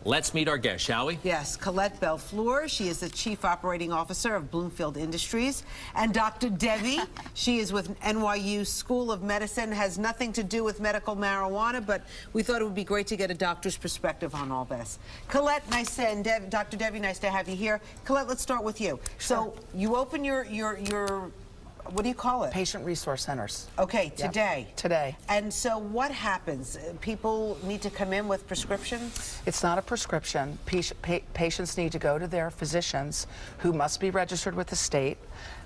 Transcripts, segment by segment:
Let's meet our guest, shall we? Yes, Colette Belfleur. She is the Chief Operating Officer of Bloomfield Industries. And Dr. Devi, she is with NYS School of Medicine, has nothing to do with medical marijuana, but we thought it would be great to get a doctor's perspective on all this. Colette, nice to, and Dr. Devi, nice to have you here. Colette, let's start with you. Sure. So you open your what do you call it? Patient resource centers. Okay, today. Yep. Today. And so what happens? People need to come in with prescriptions? It's not a prescription. Patients need to go to their physicians, who must be registered with the state.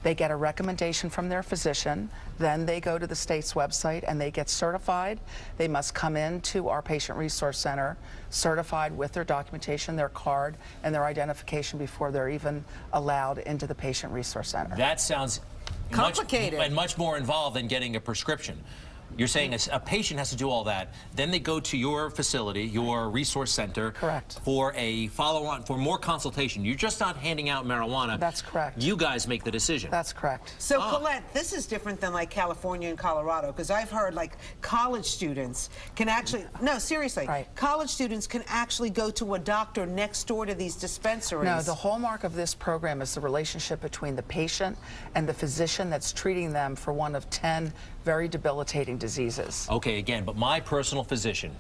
They get a recommendation from their physician. Then they go to the state's website and they get certified. They must come into our patient resource center certified with their documentation, their card, and their identification before they're even allowed into the patient resource center. That sounds complicated and much more involved than getting a prescription. You're saying a patient has to do all that, then they go to your facility, your resource center. Correct. For a follow-on, for more consultation. You're just not handing out marijuana. That's correct. You guys make the decision. That's correct. So Colette, this is different than like California and Colorado, because I've heard like college students can actually, no, seriously, right. College students can actually go to a doctor next door to these dispensaries. No, the hallmark of this program is the relationship between the patient and the physician that's treating them for one of 10 very debilitating diseases. Okay, again, but my personal physician,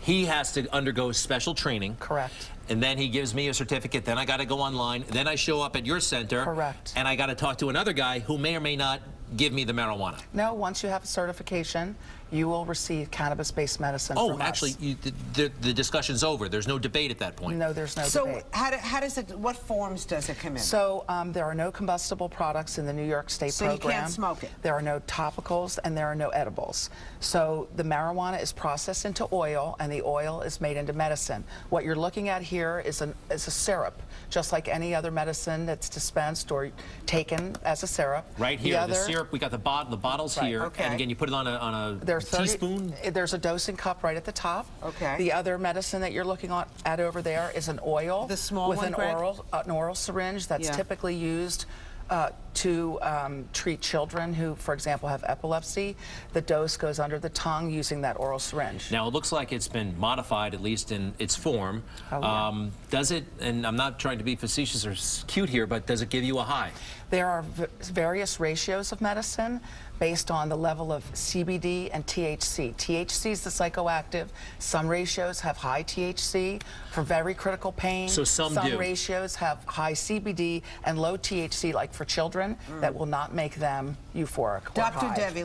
he has to undergo special training. Correct. And then he gives me a certificate, then I got to go online, then I show up at your center. Correct. And I got to talk to another guy who may or may not give me the marijuana. No, once you have a certification, you will receive cannabis-based medicine from us. Actually, the discussion's over. There's no debate at that point. No, there's no So debate. how does it, what forms does it come in? So there are no combustible products in the New York State program. So you can't smoke it? There are no topicals and there are no edibles. So the marijuana is processed into oil and the oil is made into medicine. What you're looking at here is a syrup, just like any other medicine that's dispensed or taken as a syrup. Right here, the syrup, we got the bottles right, here, okay. And again, you put it on a teaspoon? There's a dosing cup right at the top. Okay. The other medicine that you're looking at over there is an oil. The small with one, an oral syringe that's typically used to treat children who, for example, have epilepsy. The dose goes under the tongue using that oral syringe. Now, it looks like it's been modified, at least in its form. Oh, yeah. Does it, and I'm not trying to be facetious or cute here, but does it give you a high? There are various ratios of medicine based on the level of CBD and THC. THC is the psychoactive. Some ratios have high THC for very critical pain. So some do. Ratios have high CBD and low THC, like for children, that will not make them euphoric or Dr. high. Devi,